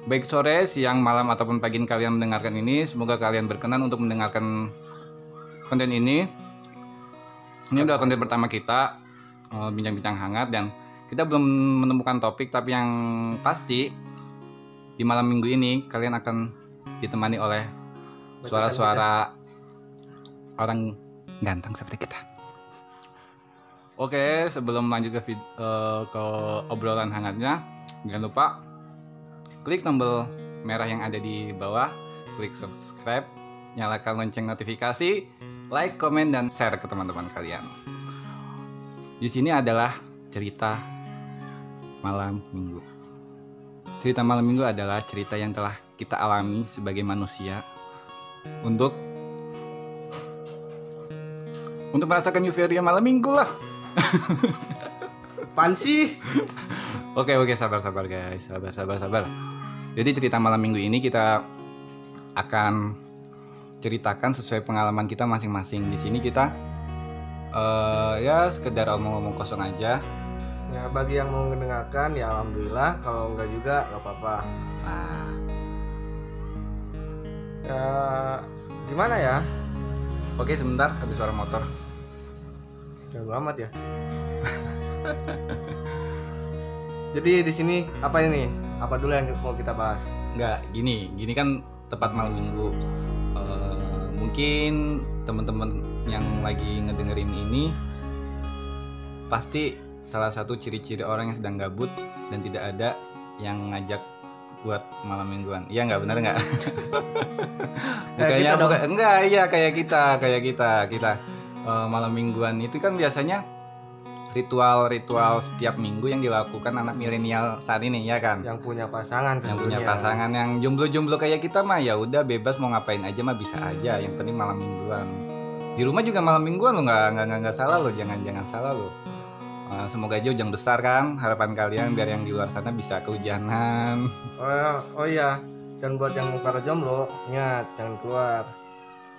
Baik sore, siang, malam, ataupun pagi kalian mendengarkan ini, semoga kalian berkenan untuk mendengarkan konten ini. Ini adalah konten pertama kita, bincang-bincang hangat, dan kita belum menemukan topik, tapi yang pasti di malam minggu ini kalian akan ditemani oleh suara-suara orang ganteng seperti kita. Oke, sebelum lanjut ke obrolan hangatnya, jangan lupa klik tombol merah yang ada di bawah, klik subscribe, nyalakan lonceng notifikasi, like, komen, dan share ke teman-teman kalian. Di sini adalah cerita malam minggu. Cerita malam minggu adalah cerita yang telah kita alami sebagai manusia untuk merasakan euforia malam minggu lah. Apaan sih? Oke, sabar guys, sabar. Jadi cerita malam minggu ini kita akan ceritakan sesuai pengalaman kita masing-masing. Di sini kita ya sekedar omong-omong kosong aja. Ya bagi yang mau mendengarkan ya alhamdulillah, kalau enggak juga enggak apa-apa. Nah, Ya gimana ya? oke, sebentar, ada suara motor. Ganggu amat ya. Jadi di sini apa ini? Apa dulu yang mau kita bahas? Enggak, gini kan tepat malam minggu. Mungkin teman-teman yang lagi ngedengerin ini pasti salah satu ciri-ciri orang yang sedang gabut dan tidak ada yang ngajak buat malam mingguan. Iya nggak, benar nggak? Kayak kita malam mingguan itu kan biasanya ritual setiap minggu yang dilakukan anak milenial saat ini, ya kan? Yang punya pasangan tentunya. Yang punya pasangan, yang jomblo-jomblo kayak kita mah ya udah bebas mau ngapain aja mah bisa aja, yang penting malam mingguan. Di rumah juga malam mingguan lo, nggak salah lo, jangan salah lo. Semoga aja hujan besar kan harapan kalian, biar yang di luar sana bisa kehujanan. Oh iya, dan buat yang para jomblo, ingat jangan keluar.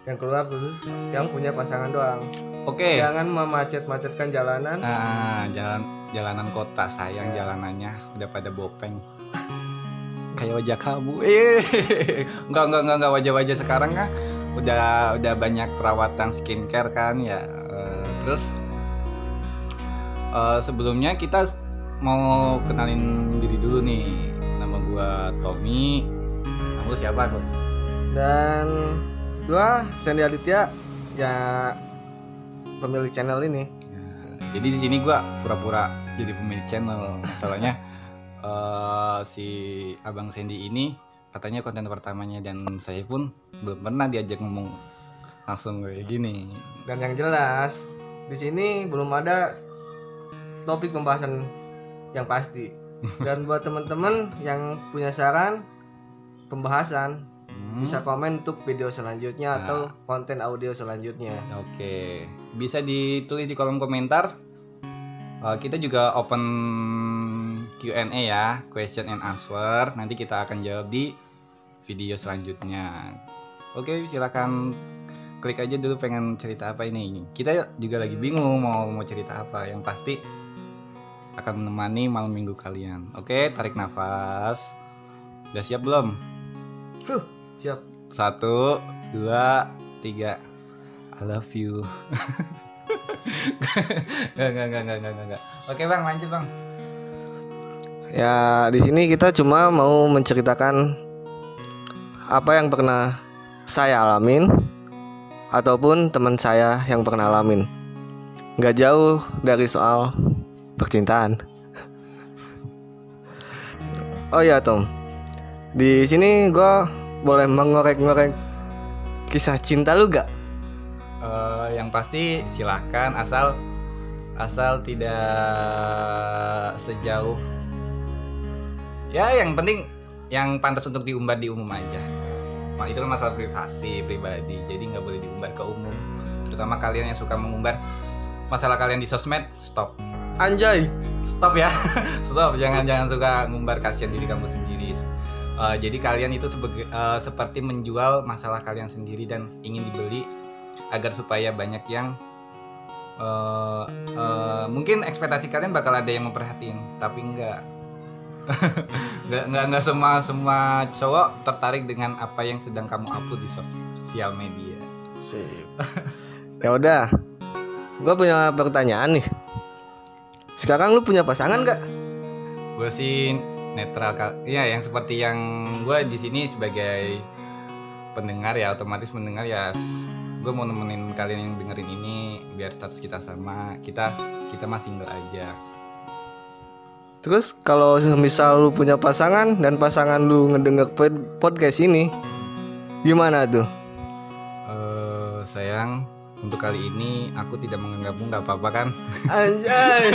Yang keluar khusus yang punya pasangan doang. Oke. Jangan memacet-macetkan jalanan. Jalanan kota, sayang jalanannya udah pada bopeng. Kayak wajah kamu. Enggak, wajah-wajah sekarang kan udah banyak perawatan skincare kan ya. Terus sebelumnya kita mau kenalin diri dulu nih. Nama gua Tommy. Nama lu siapa, Coach? Dan gua Sandy Aditya, ya pemilik channel ini. Jadi di sini gua pura-pura jadi pemilik channel. Masalahnya si Abang Sandy ini katanya konten pertamanya, dan saya pun belum pernah diajak ngomong langsung kayak gini. Dan yang jelas di sini belum ada topik pembahasan yang pasti. Dan buat teman-teman yang punya saran pembahasan, bisa komen untuk video selanjutnya atau konten audio selanjutnya. Oke, bisa ditulis di kolom komentar. Kita juga open Q&A ya, question and answer. Nanti kita akan jawab di video selanjutnya. Oke, silakan klik aja dulu pengen cerita apa ini. Kita juga lagi bingung mau cerita apa. Yang pasti akan menemani malam minggu kalian. Oke, tarik nafas. Udah siap belum? Siap. 1, 2, 3. I love you. Enggak. Oke bang, lanjut bang. Ya di sini kita cuma mau menceritakan apa yang pernah saya alamin ataupun teman saya yang pernah alamin. Nggak jauh dari soal percintaan. Oh ya Tom, di sini gue boleh mengorek-ngorek kisah cinta lu gak? Yang pasti silahkan, asal tidak sejauh ya, yang penting yang pantas untuk diumbar di umum aja. Itu kan masalah pribadi, jadi nggak boleh diumbar ke umum. Terutama kalian yang suka mengumbar masalah kalian di sosmed, stop. Anjay, stop ya. Stop, jangan suka ngumbar, kasihan diri kamu sendiri. Jadi kalian itu seperti menjual masalah kalian sendiri dan ingin dibeli agar supaya banyak yang mungkin ekspektasi kalian bakal ada yang memperhatiin, tapi enggak. Nggak semua cowok tertarik dengan apa yang sedang kamu upload di sosial media. Sip. Ya udah, gue punya pertanyaan nih. Sekarang lu punya pasangan gak? Gue sih netral ya, yang seperti yang gue di sini sebagai pendengar ya, otomatis mendengar ya. Gue mau nemenin kalian yang dengerin ini biar status kita sama, kita mah single aja. Terus kalau misal lu punya pasangan dan pasangan lu ngedenger podcast ini, gimana tuh? Sayang, untuk kali ini aku tidak menganggapmu, nggak apa-apa kan? Anjay.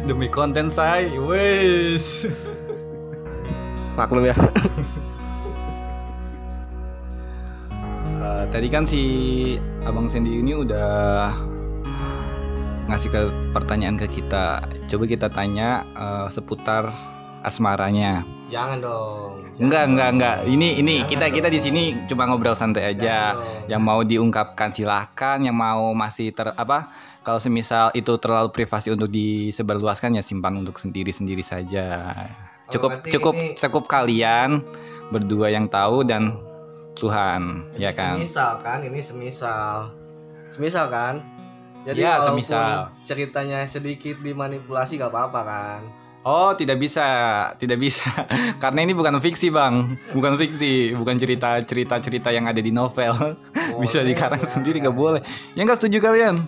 Demi konten say, wes. Maklum ya. Tadi kan si Abang Sandy ini udah ngasih pertanyaan ke kita. Coba kita tanya seputar asmaranya. Jangan dong. Enggak. Ini kita di sini cuma ngobrol santai aja. Yang mau diungkapkan silahkan, yang mau masih kalau semisal itu terlalu privasi untuk disebarluaskan ya simpan untuk sendiri saja. Cukup kalian berdua yang tahu dan Tuhan, ya kan? Semisal kan? Jadi ya, walaupun semisal ceritanya sedikit dimanipulasi gak apa-apa kan? Oh, tidak bisa. Karena ini bukan fiksi, Bang. Bukan cerita yang ada di novel. Bisa dikarang sendiri gak boleh. Ya nggak setuju kalian?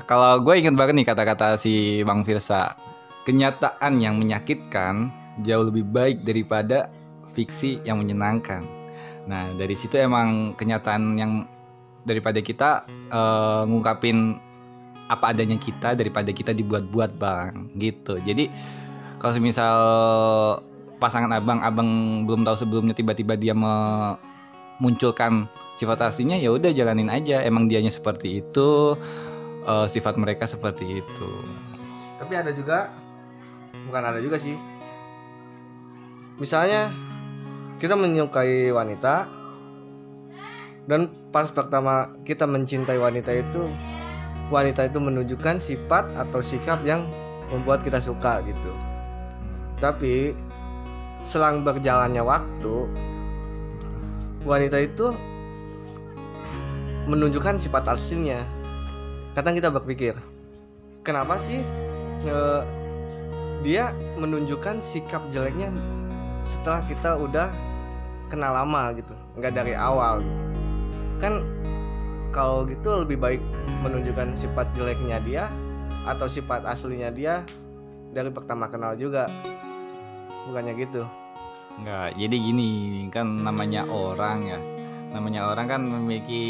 Kalau gue ingat banget nih kata-kata si Bang Firsa. Kenyataan yang menyakitkan jauh lebih baik daripada fiksi yang menyenangkan. Nah, dari situ emang kenyataan yang daripada kita ngungkapin apa adanya kita daripada kita dibuat-buat, Bang, gitu. Jadi kalau misal pasangan abang belum tahu sebelumnya, tiba-tiba dia memunculkan sifat aslinya, ya udah jalanin aja. Emang dianya seperti itu, sifat mereka seperti itu. Tapi bukan ada juga sih. Misalnya kita menyukai wanita, dan pas pertama kita mencintai wanita itu menunjukkan sifat atau sikap yang membuat kita suka gitu. Tapi selang berjalannya waktu, wanita itu menunjukkan sifat aslinya. Kadang kita berpikir, kenapa sih dia menunjukkan sikap jeleknya setelah kita udah kenal lama gitu, nggak dari awal gitu. Kan kalau gitu lebih baik menunjukkan sifat jeleknya dia atau sifat aslinya dia dari pertama kenal juga. Bukannya gitu. Enggak, jadi gini, kan namanya orang kan memiliki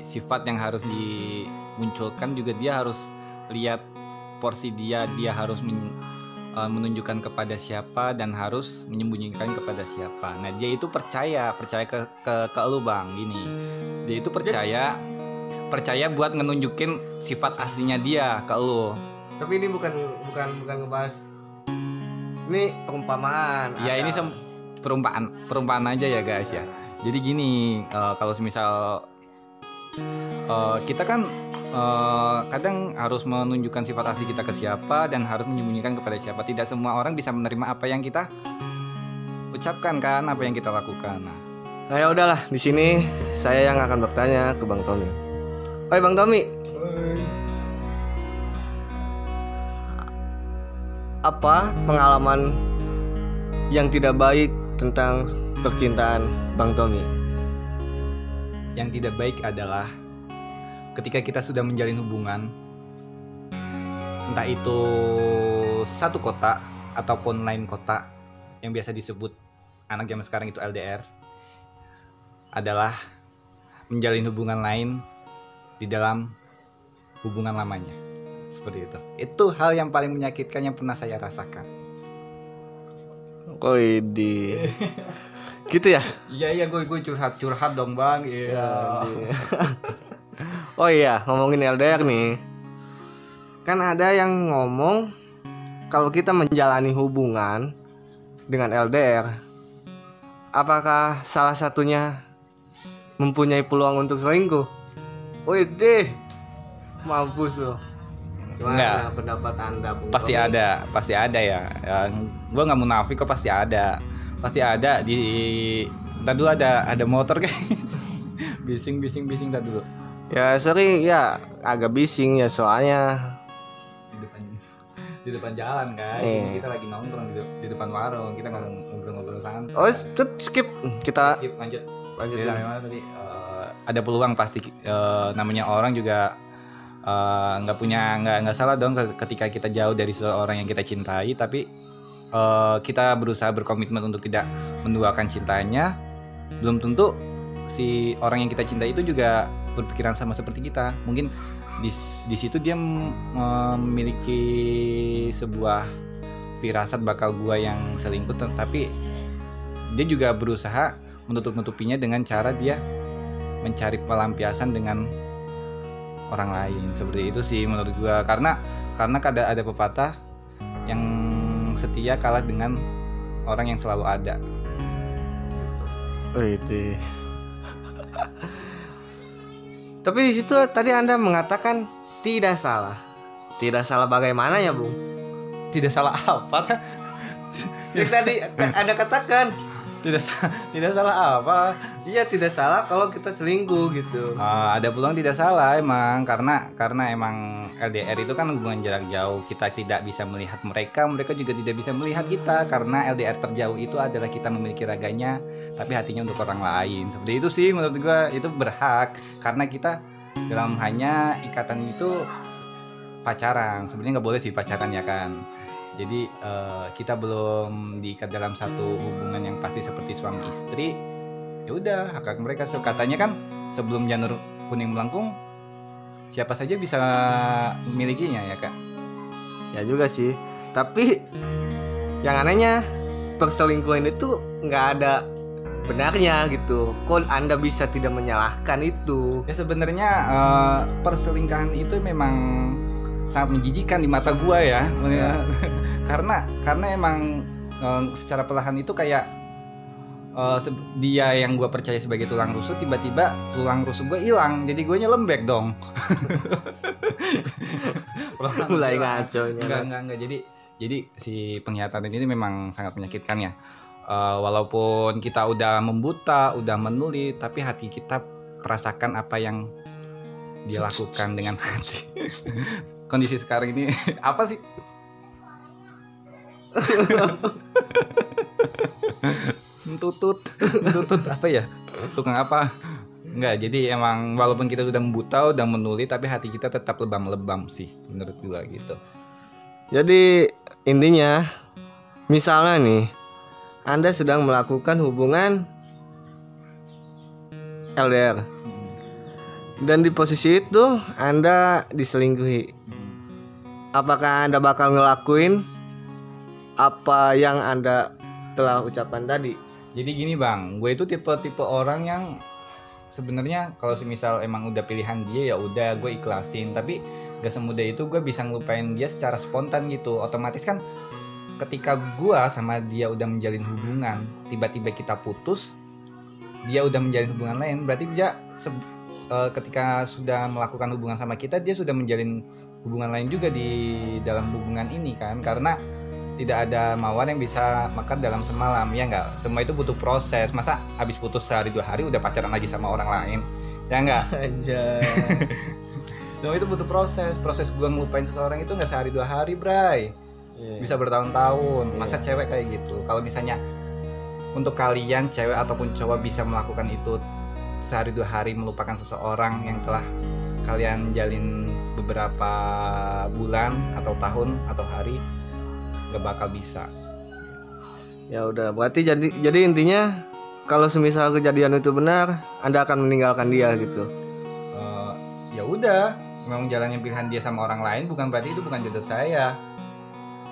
sifat yang harus dimunculkan juga. Dia harus lihat porsi dia harus menunjukkan kepada siapa dan harus menyembunyikan kepada siapa. Nah, dia itu percaya ke lu, Bang, gini. Dia itu percaya buat ngenunjukin sifat aslinya dia ke lu. Tapi ini bukan ngebahas. Ini perumpamaan. Ya, ini perumpamaan aja ya, guys ya. Jadi gini, kalau semisal kita kan kadang harus menunjukkan sifat asli kita ke siapa dan harus menyembunyikan kepada siapa. Tidak semua orang bisa menerima apa yang kita ucapkan kan, apa yang kita lakukan. Nah ya udahlah, di sini saya yang akan bertanya ke Bang Tommy. Oi Bang Tommy. Apa pengalaman yang tidak baik tentang percintaan Bang Tommy? Yang tidak baik adalah ketika kita sudah menjalin hubungan, entah itu satu kota ataupun lain kota, yang biasa disebut anak zaman sekarang itu LDR, adalah menjalin hubungan lain di dalam hubungan lamanya. Seperti itu. Itu hal yang paling menyakitkan yang pernah saya rasakan. Koidi. Gitu ya? Iya, gue curhat dong, Bang. Iya. Oh iya, ngomongin LDR nih. Kan ada yang ngomong kalau kita menjalani hubungan dengan LDR, apakah salah satunya mempunyai peluang untuk selingkuh? Wih deh, mampus loh. Gimana pendapat Anda, Bung Pasti Tommy? pasti ada ya. Gue nggak munafik kok, pasti ada di. Ntar dulu ada motor kayak bising ntar dulu. Ya sorry ya, agak bising ya soalnya Di depan jalan kan. Kita lagi nongkrong di depan warung, kita ngobrol santai. Oh skip kita lanjut. lanjutin. Tadi ada peluang pasti, namanya orang juga nggak salah dong ketika kita jauh dari seseorang yang kita cintai, tapi kita berusaha berkomitmen untuk tidak menduakan cintanya. Belum tentu si orang yang kita cintai itu juga berpikiran sama seperti kita. Mungkin di situ dia memiliki sebuah firasat bakal gua yang selingkuh, tapi dia juga berusaha menutup-nutupinya dengan cara dia mencari pelampiasan dengan orang lain. Seperti itu sih menurut gua, karena ada pepatah yang setia kalah dengan orang yang selalu ada. Oh itu. Tapi di situ tadi Anda mengatakan tidak salah. Tidak salah bagaimana ya, Bung? Tidak salah apa? Yang tadi Anda katakan tidak salah apa? iya tidak salah kalau kita selingkuh gitu. Ada peluang tidak salah emang, karena emang LDR itu kan hubungan jarak jauh. Kita tidak bisa melihat mereka juga tidak bisa melihat kita, karena LDR terjauh itu adalah kita memiliki raganya tapi hatinya untuk orang lain. Seperti itu sih menurut gua, itu berhak karena kita dalam hanya ikatan itu pacaran. Sebenarnya nggak boleh sih pacaran ya kan. Jadi kita belum diikat dalam satu hubungan yang pasti seperti suami istri. Ya udah, hak mereka. Katanya kan sebelum janur kuning melengkung siapa saja bisa memilikinya ya kan. Ya juga sih. Tapi yang anehnya perselingkuhan itu nggak ada benarnya gitu. Kok Anda bisa tidak menyalahkan itu? Ya sebenarnya perselingkuhan itu memang sangat menjijikan di mata gua ya. karena emang secara perlahan itu kayak dia yang gua percaya sebagai tulang rusuk, tiba-tiba tulang rusuk gua hilang, jadi guanya lembek dong. Mulai ngaco. Enggak. Jadi si pengkhianatan ini memang sangat menyakitkan ya. Walaupun kita udah membuta, udah menuli, tapi hati kita merasakan apa yang dia lakukan dengan hati. Kondisi sekarang ini apa sih? Tutut apa ya? Tukang apa? Enggak, jadi emang walaupun kita sudah membuta, udah menuli, tapi hati kita tetap lebam-lebam sih menurut gua gitu. Jadi intinya misalnya nih Anda sedang melakukan hubungan LDR dan di posisi itu Anda diselingkuhi. Apakah Anda bakal ngelakuin apa yang Anda telah ucapkan tadi? Jadi gini bang, gue itu tipe orang yang sebenarnya kalau semisal emang udah pilihan dia ya udah gue ikhlasin, tapi gak semudah itu gue bisa ngelupain dia secara spontan gitu. Otomatis kan ketika gue sama dia udah menjalin hubungan, tiba-tiba kita putus, dia udah menjalin hubungan lain, berarti dia ketika sudah melakukan hubungan sama kita, dia sudah menjalin hubungan lain juga di dalam hubungan ini kan. Karena tidak ada mawar yang bisa makan dalam semalam, ya enggak? Semua itu butuh proses. Masa habis putus sehari 2 hari udah pacaran lagi sama orang lain? Ya enggak? Aja. Semua itu butuh proses. Proses gua ngelupain seseorang itu enggak sehari 2 hari, Bray. Bisa bertahun-tahun. Masa cewek kayak gitu? Kalau misalnya untuk kalian cewek ataupun cowok bisa melakukan itu sehari 2 hari, melupakan seseorang yang telah kalian jalin beberapa bulan atau tahun atau hari, gak bakal bisa. Ya udah, berarti jadi intinya kalau semisal kejadian itu benar, Anda akan meninggalkan dia gitu. Ya udah, memang jalannya pilihan dia sama orang lain, bukan berarti itu bukan jodoh saya.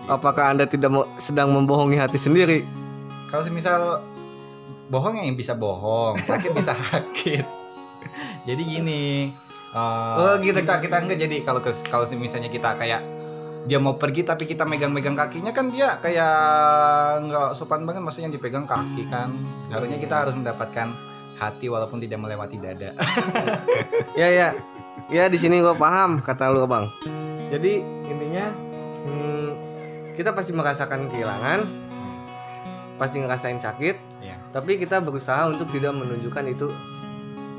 Apakah Anda tidak sedang membohongi hati sendiri? Kalau semisal bohong yang bisa bohong, sakit bisa sakit. Jadi gini, kita enggak, jadi kalau misalnya kita kayak dia mau pergi tapi kita megang-megang kakinya, kan dia kayak nggak sopan banget, maksudnya dipegang kaki kan. Harusnya kita harus mendapatkan hati walaupun tidak melewati dada. Ya di sini gua paham kata lu bang. Jadi intinya kita pasti merasakan kehilangan, pasti ngerasain sakit, Iya. tapi kita berusaha untuk tidak menunjukkan itu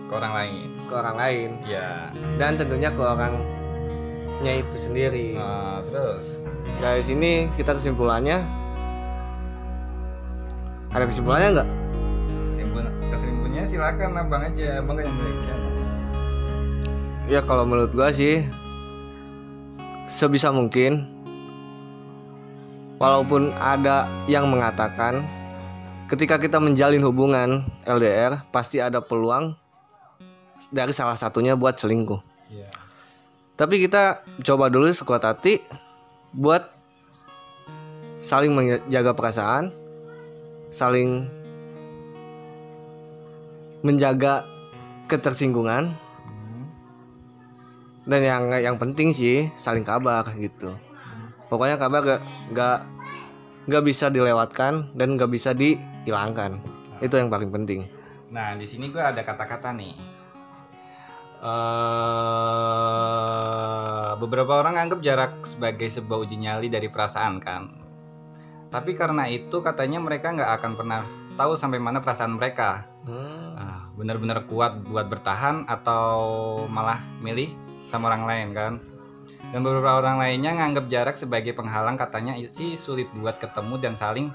Ke orang lain. ke orang lain Iya. dan tentunya ke orangnya itu sendiri. Terus Dari sini kita kesimpulannya, ada kesimpulannya nggak? kesimpulannya silakan abang aja, abang yang baca. Ya kalau menurut gua sih sebisa mungkin, walaupun ada yang mengatakan ketika kita menjalin hubungan LDR pasti ada peluang dari salah satunya buat selingkuh. Iya. Tapi kita coba dulu sekuat hati buat saling menjaga perasaan, saling menjaga ketersinggungan, dan yang penting sih saling kabar gitu. Pokoknya kabar gak bisa dilewatkan dan gak bisa dihilangkan. Itu yang paling penting. Nah, di sini gue ada kata-kata nih. Beberapa orang anggap jarak sebagai sebuah uji nyali dari perasaan kan. Tapi karena itu katanya mereka nggak akan pernah tahu sampai mana perasaan mereka. Benar-benar kuat buat bertahan atau malah milih sama orang lain kan. Dan beberapa orang lainnya nganggap jarak sebagai penghalang, katanya sih sulit buat ketemu dan saling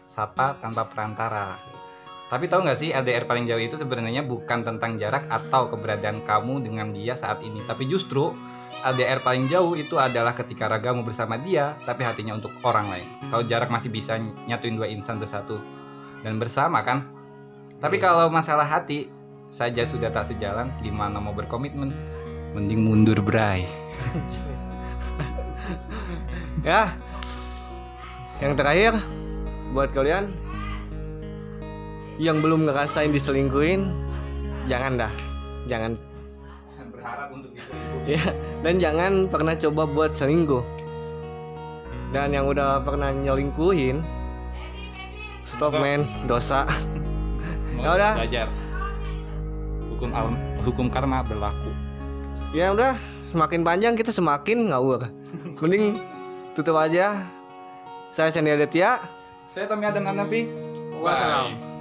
sapa tanpa perantara. Tapi tahu nggak sih, LDR paling jauh itu sebenarnya bukan tentang jarak atau keberadaan kamu dengan dia saat ini, tapi justru LDR paling jauh itu adalah ketika ragamu bersama dia tapi hatinya untuk orang lain. Kalau jarak masih bisa nyatuin dua insan bersatu dan bersama kan. Tapi kalau masalah hati saja sudah tak sejalan, gimana mau berkomitmen? Mending mundur, bray. Ya, yang terakhir buat kalian yang belum ngerasain diselingkuhin, jangan Berharap untuk diselingkuhin. ya, dan jangan pernah coba buat selingkuh. Dan yang udah pernah nyelingkuhin, stop men, dosa. Ya udah. Belajar. Hukum karma berlaku. Ya udah, semakin panjang kita semakin ngawur. Mending tutup aja. Saya Sandy Aditya. Saya Tommy Adam Hanafi. Wassalam.